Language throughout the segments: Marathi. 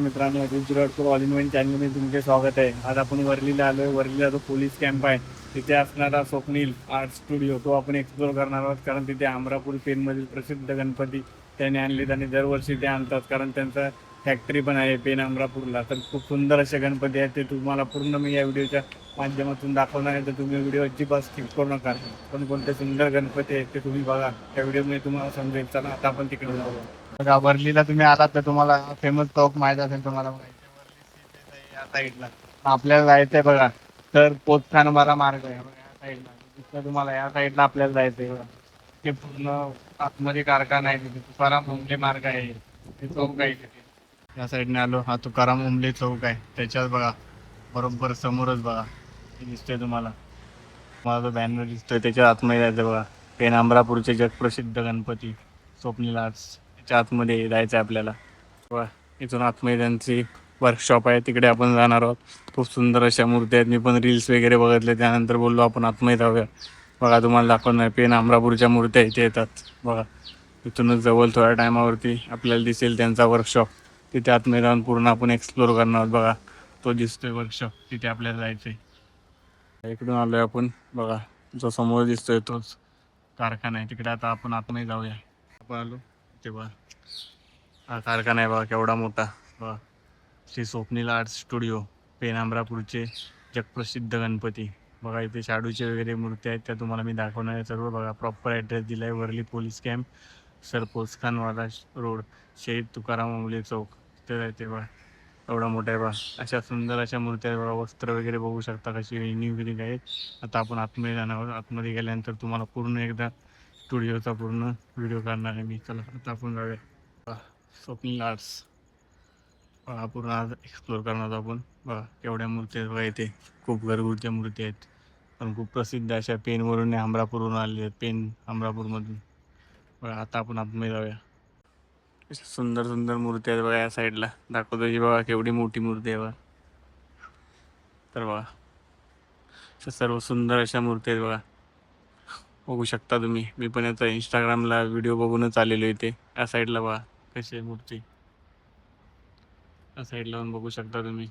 मित्रांनो, गुजरातपूर ऑल इन वन चॅनलमध्ये तुमचे स्वागत आहे. आज आपण वरलीला आलोय. वरलीला जो पोलीस कॅम्प आहे तिथे असणारा स्वप्नील आर्ट स्टुडिओ तो आपण एक्सप्लोर करणार आहोत. कारण तिथे अमरापूर पेनमधील प्रसिद्ध गणपती त्याने आणलेत आणि दरवर्षी ते आणतात. कारण त्यांचा फॅक्टरी पण आहे पेन अमरापूरला. तर खूप सुंदर असे गणपती आहेत. ते तुम्हाला पूर्ण मी या व्हिडिओच्या माध्यमातून दाखवणार आहे. तर तुम्ही व्हिडिओ अजिबात स्किप करू नका. पण कोणते सुंदर गणपती आहेत ते तुम्ही बघा. त्या व्हिडिओमध्ये तुम्हाला समजेल. चला आता आपण तिकडे जाऊया. बघा, वरलीला तुम्ही आलात तर तुम्हाला फेमस चौक माहित असेल. तुम्हाला या साईडला आपल्याला जायचंय बघा. तर पोचखानबारा मार्ग आहे बघा, या साईडला तिथं तुम्हाला या साईडला आपल्याला जायचंय बघा. ते पूर्ण आतमध्ये कारखाना आहे. तिथे तुकाराम ओंबले मार्ग आहे. ते चौक आहे तिथे. या साईडने आलो. हा तुकाराम ओंबले चौक आहे. त्याच्यात बघा बरोबर समोरच बघा हे दिसतंय तुम्हाला. मला जो बॅनर दिसतोय त्याच्या आतमध्ये जायचं बघा. पेन अमरापूरचे जगप्रसिद्ध गणपती स्वप्नील आर्ट्स त्याच्या आतमध्ये जायचं आहे आपल्याला. बघा इथून आतमध्ये त्यांची वर्कशॉप आहे, तिकडे आपण जाणार आहोत. खूप सुंदर अशा मूर्ती आहेत. मी पण रील्स वगैरे बघितले, त्यानंतर बोललो आपण आतमध्ये जाऊया. बघा तुम्हाला दाखवणार पेन अमरापूरच्या मूर्त्या इथे येतात बघा. इथूनच जवळ थोड्या टायमावरती आपल्याला दिसेल त्यांचा वर्कशॉप. तिथे आतमध्ये जाऊन पूर्ण आपण एक्सप्लोर करणार आहोत. बघा तो दिसतोय वर्कशॉप, तिथे आपल्याला जायचंय. इकडून आलोय आपण बघा. जो समोर दिसतोय तोच कारखाना आहे. तिकडे आता आपण आतमध्ये जाऊया. आपण आलो तेव्हा हा कारखाना आहे बघा, केवढा मोठा बघा. श्री स्वप्नील आर्ट स्टुडिओ पेन अमरापूरचे जगप्रसिद्ध गणपती. बघा इथे शाडूचे वगैरे मूर्ती आहेत, त्या तुम्हाला मी दाखवणार आहे सर्व. बघा प्रॉपर ॲड्रेस दिला आहे. Worli police camp, sir पोचखानवाला road, शहीद तुकाराम ओंबले चौक, तिथे जायचे बघा. एवढा मोठा आहे बघा. अशा सुंदर अशा मूर्त्या आहेत बघा. वस्त्र वगैरे बघू शकता कशी युनिक आहेत. आता आपण आतमध्ये जाणार आहोत. आतमध्ये गेल्यानंतर तुम्हाला पूर्ण एकदा स्टुडिओचा पूर्ण व्हिडिओ काढणार आहे मी. चला आता आपण जाऊया. स्वप्नील आर्ट्स बघा, पूर्ण आज एक्सप्लोर करणार आहोत आपण. बघा केवढ्या मूर्ती आहेत बघा इथे. खूप घरगुती मूर्ती आहेत, पण खूप प्रसिद्ध अशा पेनवरून अमरापूरवरून आलेले आहेत. पेन अमरापूरमधून बघा. आता आपण आतमध्ये जाऊया. अशा सुंदर सुंदर मूर्ती आहेत बघा. या साईडला दाखवतो ही बघा केवढी मोठी मूर्ती आहे बघा. तर बघा अशा सर्व सुंदर अशा मूर्ती आहेत बघा. बघू शकता तुम्ही. मी पण याचा इंस्टाग्रामला व्हिडिओ बघूनच आलेलो इथे. या साईडला बघा कशी आहे मूर्ती. या साईडला पण बघू शकता तुम्ही.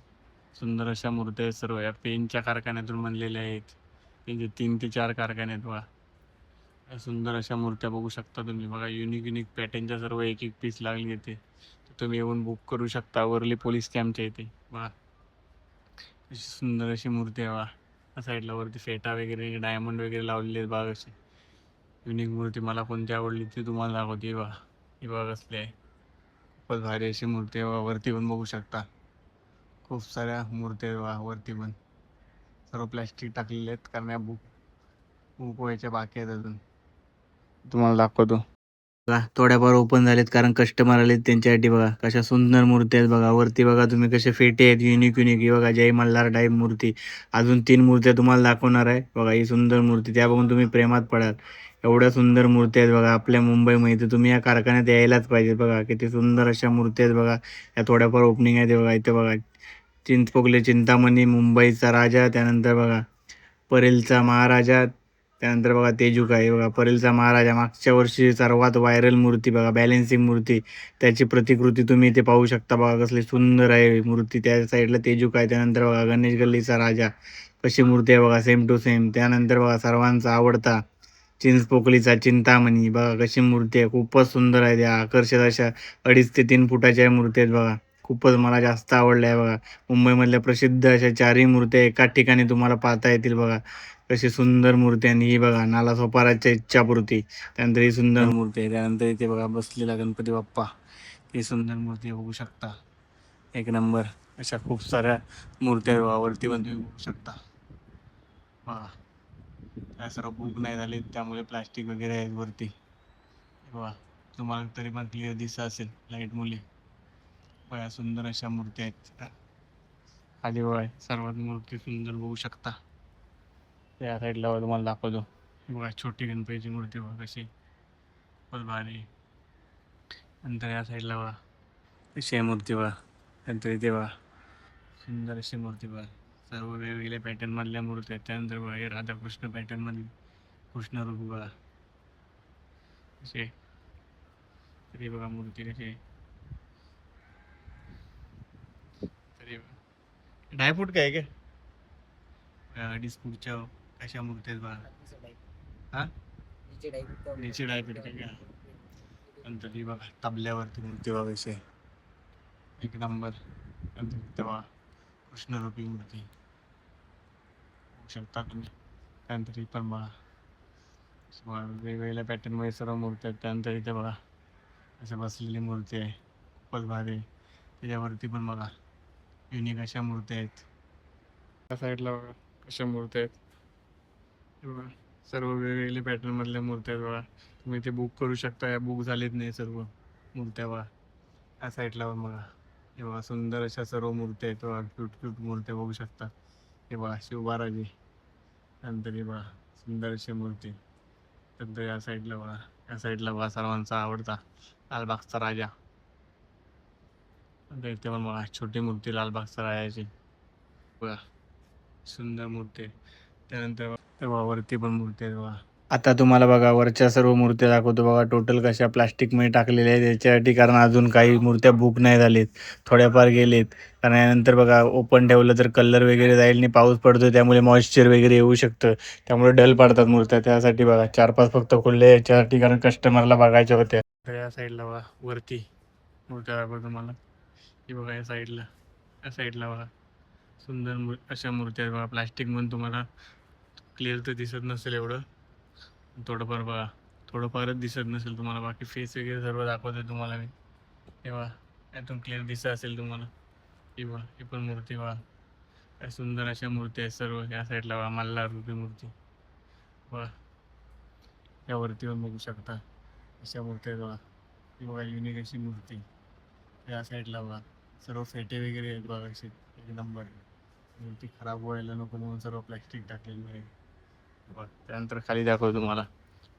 सुंदर अशा मूर्त्या आहेत. सर्व या पेनच्या कारखान्यातून बनलेल्या आहेत. त्यांचे 3 ते 4 कारखाने आहेत बघा. या सुंदर अशा मूर्त्या बघू शकता तुम्ही. बघा युनिक युनिक पॅटर्नच्या सर्व एक एक पीस लागले इथे. तुम्ही येऊन बुक करू शकता वरली पोलीस कॅम्पच्या इथे. बघा अशी सुंदर अशी मूर्ती आहे बघा. या साईडला वरती फेटा वगैरे डायमंड वगैरे लावलेले आहेत बघा. अशी युनिक मूर्ती मला कोणती आवडली ती तुम्हाला दाखवते. बघा ही बघा कसली आहे. खूपच भारी अशी मूर्ती आहे बघा. वरती पण बघू शकता खूप साऱ्या मूर्ती आहेत बघा. वरती पण सर्व प्लॅस्टिक टाकलेले आहेत, कारण या बुक बुक व्हायच्या बाकी आहेत अजून. तुम्हाला दाखवतो बघा. थोड्याफार ओपन झालेत कारण कस्टमर आलेत त्यांच्यासाठी. बघा कशा सुंदर मूर्ती आहेत बघा. वरती बघा तुम्ही कसे फेटे आहेत युनिक युनिक. ही बघा जय मल्हार टाईप मूर्ती. अजून 3 मूर्त्या तुम्हाला दाखवणार आहे बघा. ही सुंदर मूर्ती, त्या बघून तुम्ही प्रेमात पडाल. एवढ्या सुंदर मूर्ती आहेत बघा आपल्या मुंबईमध्ये. तर तुम्ही या कारखान्यात यायलाच पाहिजे. बघा किती सुंदर अशा मूर्ती आहेत बघा. या थोड्याफार ओपनिंग आहेत बघा. इथे बघा चिंचपोकले चिंतामणी, मुंबईचा राजा, त्यानंतर बघा परेलचा महाराजा, त्यानंतर बघा तेजूक आहे बघा. परेलचा महाराजा मागच्या वर्षी सर्वात व्हायरल मूर्ती बघा, बॅलेन्सिंग मूर्ती. त्याची प्रतिकृती तुम्ही इथे पाहू शकता बघा. कसली सुंदर आहे मूर्ती. त्या साईडला तेजूक आहे. त्यानंतर बघा गणेश गल्लीचा राजा, कशी मूर्ती आहे बघा, सेम टू सेम. त्यानंतर बघा सर्वांचा आवडता चिंचपोकलीचा चिंतामणी, बघा कशी मूर्ती आहे. खूपच सुंदर आहे. त्या आकर्षक अशा 2.5 ते 3 फुटाच्या मूर्ती आहेत बघा. खूपच मला जास्त आवडल्या आहे बघा. मुंबईमधल्या प्रसिद्ध अशा 4ही मूर्त्या एकाच ठिकाणी तुम्हाला पाहता येतील बघा. कशी सुंदर मूर्ती. आणि ही बघा नालासोपाराच्या इच्छापूर्ती. त्यानंतर ही सुंदर मूर्ती आहे. त्यानंतर इथे बघा बसलेला गणपती बाप्पा, ही सुंदर मूर्ती बघू शकता. एक नंबर अशा खूप साऱ्या मूर्त्या वरती पण तुम्ही बघू शकता बघा. काय सर्व बुक नाही झाले त्यामुळे प्लास्टिक वगैरे आहे वरती बघा. तुम्हाला तरी पण क्लिअर दिसत असेल लाईट मुली. बघा सुंदर अशा मूर्ती आहेत. खाली बघा सर्वात मूर्ती सुंदर बघू शकता. त्या साईडला तुम्हाला दाखवतो बघा. छोटी गणपतीची मूर्ती बघा कशी खूपच भारी. नंतर या साईडला बघा कशी आहे मूर्ती बघा. नंतर इथे बघा सुंदर अशी मूर्ती बघा. सर्व वेगवेगळ्या पॅटर्न मधल्या मूर्ती आहेत. त्यानंतर बघा हे राधाकृष्ण पॅटर्न मधली कृष्ण रूप बघा कसे. तरी बघा मूर्ती कशी ड्रायफ्रूट काय काय अडीच पुढच्या कशा मूर्ती आहेत बघा. हा नीचे ड्रायफ्रूट काय का नंतर ही बघा तबल्यावरती मूर्ती बघायची एक नंबर. नंतर तेव्हा कृष्णरूपी मूर्ती बघू शकता तुम्ही. त्यानंतर ही पण बघा वेगवेगळ्या पॅटर्न मध्ये सर्व मूर्ती आहेत. त्यानंतर इथे बघा असं बसलेली मूर्ती आहे खूपच भारी. त्याच्यावरती पण बघा युनिक अशा मूर्ती आहेत. त्या साईडला बघा कशा मूर्ती आहेत हे बघा. सर्व वेगवेगळे पॅटर्न मधल्या मूर्त्या आहेत बघा. तुम्ही ते बुक करू शकता. या बुक झालेत नाही सर्व मूर्त्या बघा. या साईडला पण बघा हे बघा सुंदर अशा सर्व मूर्त्या आहेत बघा. क्यूट क्यूट मूर्त्या बघू शकता. हे बघा शिवबाराजी. नंतर हे बघा सुंदर अशी मूर्ती. नंतर या साईडला बघा या साईडला बघा सर्वांचा आवडता लालबागचा राजा. नंतर इथे पण बघा छोटी मूर्ती लालबागचा राजाची बघा सुंदर मूर्ती आहे. त्यानंतर तेव्हा वरती पण मूर्ती आहे बघा. आता तुम्हाला बघा वरच्या सर्व मूर्त्या दाखवतो बघा. टोटल कशा प्लास्टिकमध्ये टाकलेल्या आहेत याच्यासाठी, कारण अजून काही मूर्त्या बुक नाही झालीत, थोड्याफार गेलेत. कारण यानंतर बघा ओपन ठेवलं तर कलर वगैरे जाईल आणि पाऊस पडतो त्यामुळे मॉइश्चर वगैरे येऊ शकतं. त्यामुळे डल पडतात मूर्त्या. त्यासाठी बघा 4-5 फक्त खुले याच्यासाठी, कारण कस्टमरला बघायच्या होत्या. तर या साईडला बघा वरती मूर्त्या दाखवतो तुम्हाला. ही बघा या साईडला बघा सुंदर अशा मूर्त्या आहेत बघा. प्लास्टिक म्हणून तुम्हाला क्लिअर तर दिसत नसेल एवढं, थोडंफार बघा थोडंफारच दिसत नसेल तुम्हाला. बाकी फेस वगैरे सर्व दाखवते तुम्हाला मी. तेव्हा यातून क्लिअर दिसत असेल तुम्हाला. ही बघा ही पण मूर्ती बघा. काय सुंदर अशा मूर्ती आहेत सर्व. या साईडला बघा मल्हार रूपी मूर्ती बघा. यावरती पण बघू शकता अशा मूर्ती आहेत बघा. ही बघा युनिक अशी मूर्ती. या साईडला बघा सर्व फेटे वगैरे आहेत बघा असे एक नंबर. मूर्ती खराब व्हायला नको म्हणून सर्व प्लॅस्टिक टाकलेलं आहे बघा. त्यानंतर खाली दाखवतो तुम्हाला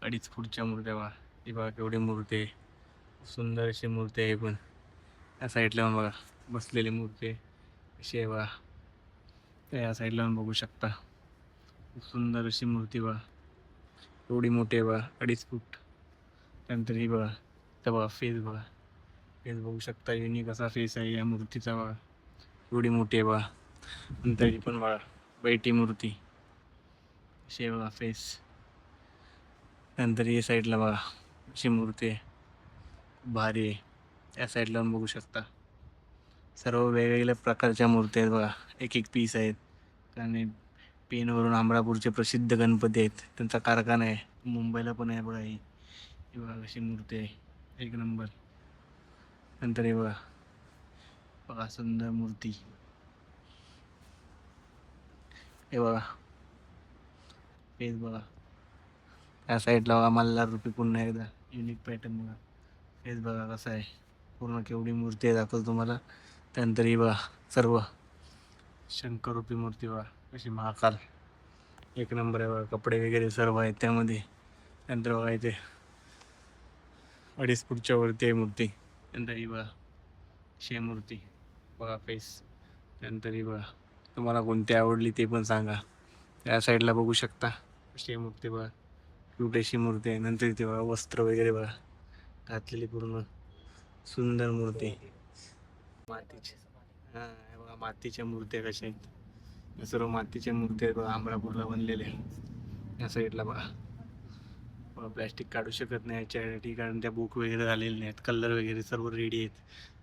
2.5 फूटच्या मूर्त्या बघा. ही बघा केवढी मूर्ती आहे. सुंदर अशी मूर्ती आहे पण. या साईडला पण बघा बसलेली मूर्ती आहे अशी आहे बघा. त्या या साईडला पण बघू शकता सुंदर अशी मूर्ती बघा. एवढी मोठी आहे बघा 2.5 फूट. त्यानंतर ही बघा तर बघा फेस बघा. फेस बघू शकता युनिक असा फेस आहे या मूर्तीचा बघा. एवढी मोठी आहे बघा. नंतर ही पण बघा बैठी मूर्ती अशी आहे बघा फेस. नंतर या साईडला बघा अशी मूर्ती आहे भारी आहे. या साईडला पण बघू शकता सर्व वेगवेगळ्या प्रकारच्या मूर्ती आहेत बघा. एक एक पीस आहेत. कारण पेनवरून अमरापूरचे प्रसिद्ध गणपती आहेत, त्यांचा कारखाना आहे. मुंबईला पण आहे बघा. ही बघा अशी मूर्ती आहे एक नंबर. नंतर हे बघा बघा सुंदर मूर्ती. हे बघा फेस बघा. या साईडला बघा मल्हार रूपी पुन्हा एकदा युनिक पॅटर्न बघा. फेस बघा कसा आहे पूर्ण केवढी मूर्ती आहे दाखवतो तुम्हाला. त्यानंतर ही बघा सर्व शंकर रूपी मूर्ती बघा कशी महाकाल एक नंबर आहे बघा. कपडे वगैरे सर्व आहेत त्यामध्ये. त्यानंतर बघा इथे 2.5 फूटच्या वरती आहे मूर्ती. त्यानंतर ही बघा शे मूर्ती बघा फेस. त्यानंतर ही बघा तुम्हाला कोणती आवडली ते पण सांगा. त्या साईडला बघू शकता शे मूर्ती बघा क्यूट अशी मूर्ती आहे. नंतर इथे बघा वस्त्र वगैरे बघा घातलेली पूर्ण सुंदर मूर्ती मातीची. हां हे बघा मातीच्या मूर्त्या कशा आहेत. या सर्व मातीच्या मूर्ती आहेत बघा अमरापूरला बनलेल्या. या साईडला बघा प्लॅस्टिक काढू शकत नाही याच्यासाठी, कारण त्या बुक वगैरे झालेल्या नाहीत. कलर वगैरे सर्व रेडी आहेत.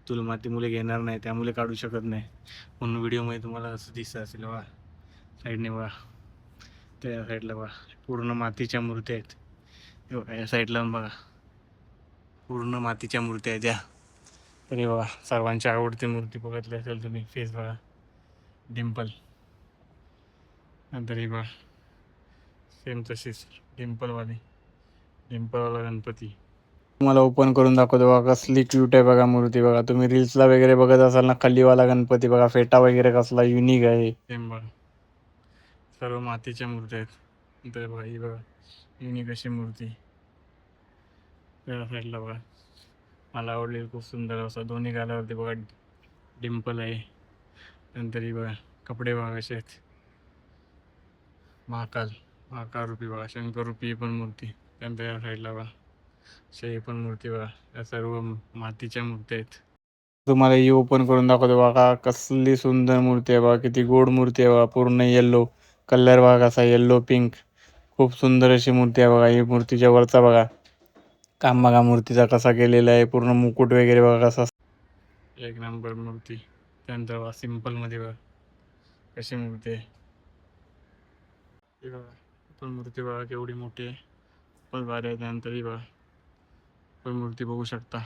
तुला माती मुले घेणार नाही त्यामुळे काढू शकत नाही. म्हणून व्हिडिओमध्ये तुम्हाला असं दिसत असेल बघा साईडने बघा. त्या साईडला बघा पूर्ण मातीच्या मूर्त्या आहेत. हे बघा या साईडला पण बघा पूर्ण मातीच्या मूर्त्या आहेत या. तरी बघा सर्वांची आवडती मूर्ती बघितली असेल तुम्ही. फेस बघा डिम्पल. नंतर ही बघा सेम तशीच डिम्पलवाला गणपती. तुम्हाला ओपन करून दाखवतो बघा कसली क्यूट आहे बघा मूर्ती बघा. तुम्ही रील्सला वगैरे बघत असाल ना खालीवाला गणपती बघा. फेटा वगैरे कसला युनिक आहे सेम बघा. सर्व मातीच्या मूर्ती आहेत. नंतर बघा ही बघा युनिक अशी मूर्ती. त्या साईडला बघा मला आवडलेली खूप सुंदर असा दोन्ही गालावरती बघा डिम्पल आहे. नंतर ही बघा कपडे बघा कसे आहेत. महाकाल रूपी बघा शंकर रूपी पण मूर्ती. त्यानंतर या साईडला बघा शे पण मूर्ती बघा. या सर्व मातीच्या मूर्ती आहेत. तुम्हाला ही ओपन करून दाखवतो बघा, कसली सुंदर मूर्ती आहे बघा, किती गोड मूर्ती आहे बघा, पूर्ण येल्लो कलर बघा, कसा येल्लो पिंक, खूप सुंदर अशी मूर्ती आहे बघा. ही मूर्तीच्या वरचा बघा काम बघा, मूर्तीचा कसा केलेला आहे, पूर्ण मुकुट वगैरे बघा कसा, एक नंबर मूर्ती. त्यानंतर बघा सिम्पल मध्ये बघा कशी मूर्ती आहे, ही बघा पण मूर्ती बघा केवढी मोठी आहे, पण भारी आहे. त्यानंतर ही बघा पण मूर्ती बघू शकता.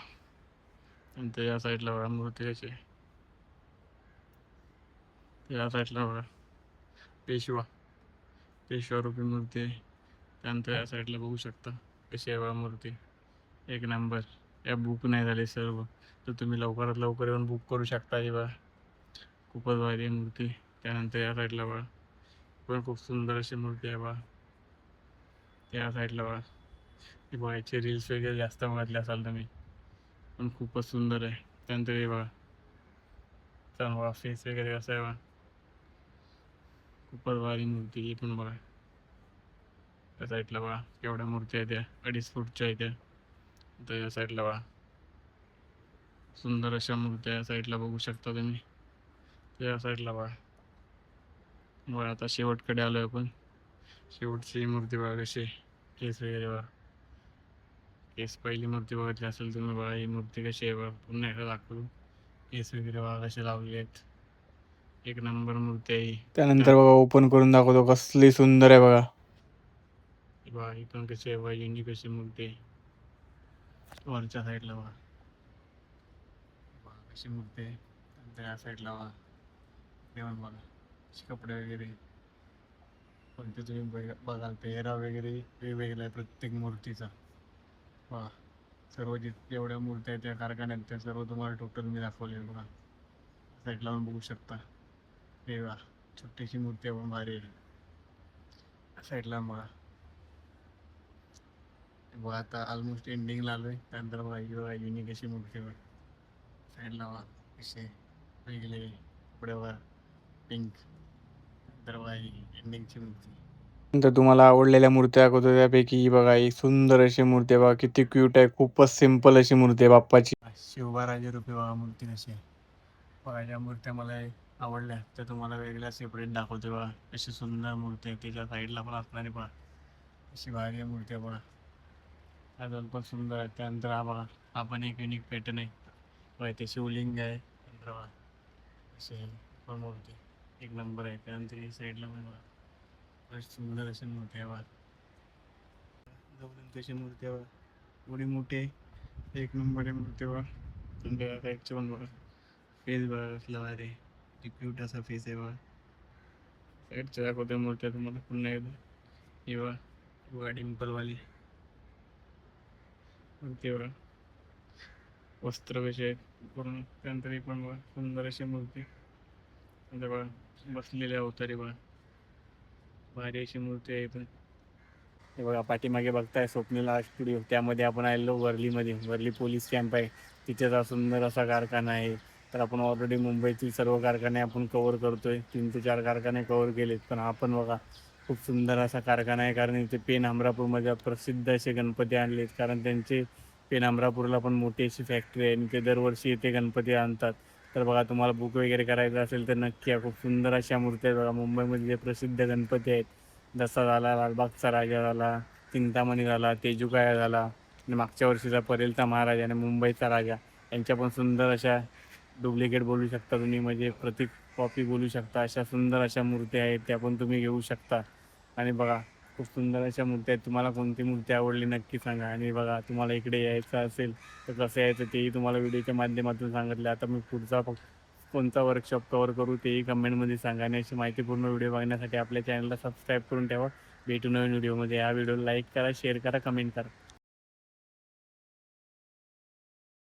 नंतर या साईडला बघा मूर्ती कशी आहे, या साईडला बघा पेशवा पेशवा रूपी मूर्ती आहे. त्यानंतर या साईडला बघू शकता कशी आहे बघा मूर्ती, एक नंबर. या बुक नाही झाले सर्व तर तुम्ही लवकरात लवकर येऊन बुक करू शकता. ही बघा खूपच भारी आहे मूर्ती. त्यानंतर या साईडला बघा पण खूप सुंदर अशी मूर्ती आहे बघा. त्या साईडला बघा ही बघा, याचे रील्स वगैरे जास्त बघितले असाल तुम्ही, पण खूपच सुंदर आहे. त्यानंतर हे बघा तर बघा फेस वगैरे कसं आहे बघा, खूपच भारी मूर्ती ही पण बघा. त्या साईडला बघा केवढ्या मूर्ती आहेत, त्या 2.5 फूटच्या आहेत त्या. तर या साईडला बघा सुंदर अशा मूर्त्या या साईडला बघू शकता तुम्ही. त्या साईडला बघा बघा आता शेवटकडे आलो आपण. शेवटची मूर्ती बघा कशी आहे, केस वगैरे बघा, केस पहिली मूर्ती बघितली असेल तुम्ही बघा, ही मूर्ती कशी आहे बघा, पुन्हा एकदा दाखवतो. केस वगैरे बघा कसे लावले आहेत, एक नंबर मूर्ती आहे ही. त्यानंतर बघा ओपन करून दाखवतो, कसली सुंदर आहे बघा. बघा ही पण कशी आहे बघा, युनिक अशी मूर्ती आहे. वरच्या साईडला बघा बघा कशी मूर्ती आहे. त्यानंतर या साईडला बघा देवण बघा कपडे वगैरे कोणते तुम्ही बघाल, पेहरा वगैरे वेगवेगळा आहे प्रत्येक मूर्तीचा. वा सर्व जेवढ्या मूर्त्या आहेत त्या कारखान्यात त्या सर्व तुम्हाला टोटल मी दाखवले बघा. साईडला पण बघू शकता. हे बघा छोटीशी मूर्ती पण भारी आहे. साईडला बघा बघा आता ऑलमोस्ट एंडिंगला आलोय. त्यानंतर बघा ही बघा युनिक अशी मूर्ती बघा. साईडला बघा कसे वेगळे कपडे बघा पिंक. नंतर बघा ही एंडिंगची मूर्ती. नंतर तुम्हाला आवडलेल्या मूर्त्या दाखवतो, त्यापैकी ही बघा एक सुंदर अशी मूर्ती आहे बघा, किती क्यूट आहे, खूपच सिंपल अशी मूर्ती आहे बाप्पाची. शिवबाराजे रुपये बघा मूर्ती कशी आहे बघा. ज्या मूर्त्या मला आवडल्या त्या तुम्हाला वेगळ्या सेपरेट दाखवते बघा. अशी सुंदर मूर्ती आहे, त्याच्या साईडला पण असणारी बघा अशी भारी मूर्ती आहे बघा. अजून पण सुंदर आहे. त्यानंतर हा बघा हा पण एक युनिक पॅटर्न आहे बघा, ते शिवलिंग आहे. नंतर बघा असे पण मूर्ती एक नंबर आहे. त्यानंतर ही साईडला पण बघा सुंदर अशी मूर्ती आहे बघा. जवळून तशी मूर्ती आहे बघा, एवढी मोठी आहे, एक नंबर आहे मूर्ती बघा. तुमच्या साईडचे पण बघा फेस बघा कसला भारी, क्यूट असा फेस आहे बघा. साईडच्या दाखवते मूर्त्या तुम्हाला पुन्हा एकदा. ही बघा बघा डिंपलवाली मूर्ती बघा, वस्त्र कसे आहेत पूर्ण. त्यानंतर ही पण बघा सुंदर अशी मूर्ती. नंतर बघा बसलेल्या अवतारी बघा, भारी अशी मूर्ती आहे पण. हे बघा पाठीमागे बघताय स्वप्नील आर्ट स्टुडिओ, त्यामध्ये आपण आलेलो वर्लीमध्ये. वर्ली पोलीस कॅम्प आहे, तिथेचा सुंदर असा कारखाना आहे. तर आपण ऑलरेडी मुंबईतील सर्व कारखाने आपण कवर करतोय, 3 ते 4 कारखाने कवर केलेत. पण आपण बघा खूप सुंदर असा कारखाना आहे, कारण इथे पेन अमरापूरमध्ये प्रसिद्ध असे गणपती आणलेत. कारण त्यांचे पेन अमरापूरला पण मोठी अशी फॅक्टरी आहे आणि ते दरवर्षी इथे गणपती आणतात. तर बघा तुम्हाला बुक वगैरे करायचं असेल तर नक्की या. खूप सुंदर अशा मूर्ती आहेत बघा. मुंबईमध्ये जे प्रसिद्ध गणपती आहेत, जसा झाला लालबागचा राजा झाला, चिंतामणी झाला, तेजुकाया झाला, आणि मागच्या वर्षीचा परेलचा महाराजा आणि मुंबईचा राजा, यांच्या पण सुंदर अशा डुप्लिकेट बोलू शकता तुम्ही, म्हणजे प्रतीक कॉपी बोलू शकता, अशा सुंदर अशा मूर्ती आहेत त्या पण तुम्ही घेऊ शकता. आणि बघा खूप सुंदर अशा मूर्ती आहेत. तुम्हाला कोणती मूर्ती आवडली नक्की सांगा. आणि बघा तुम्हाला इकडे यायचं असेल तर कसं यायचं तेही तुम्हाला व्हिडिओच्या माध्यमातून सांगितलं. आता मी पुढचा कोणता वर्कशॉप कवर करू तेही कमेंटमध्ये सांगा. आणि अशी माहितीपूर्ण व्हिडिओ बघण्यासाठी आपल्या चॅनलला सबस्क्राईब करून ठेवा. भेटू नवीन व्हिडिओमध्ये. या व्हिडिओला लाईक करा, शेअर करा, कमेंट करा.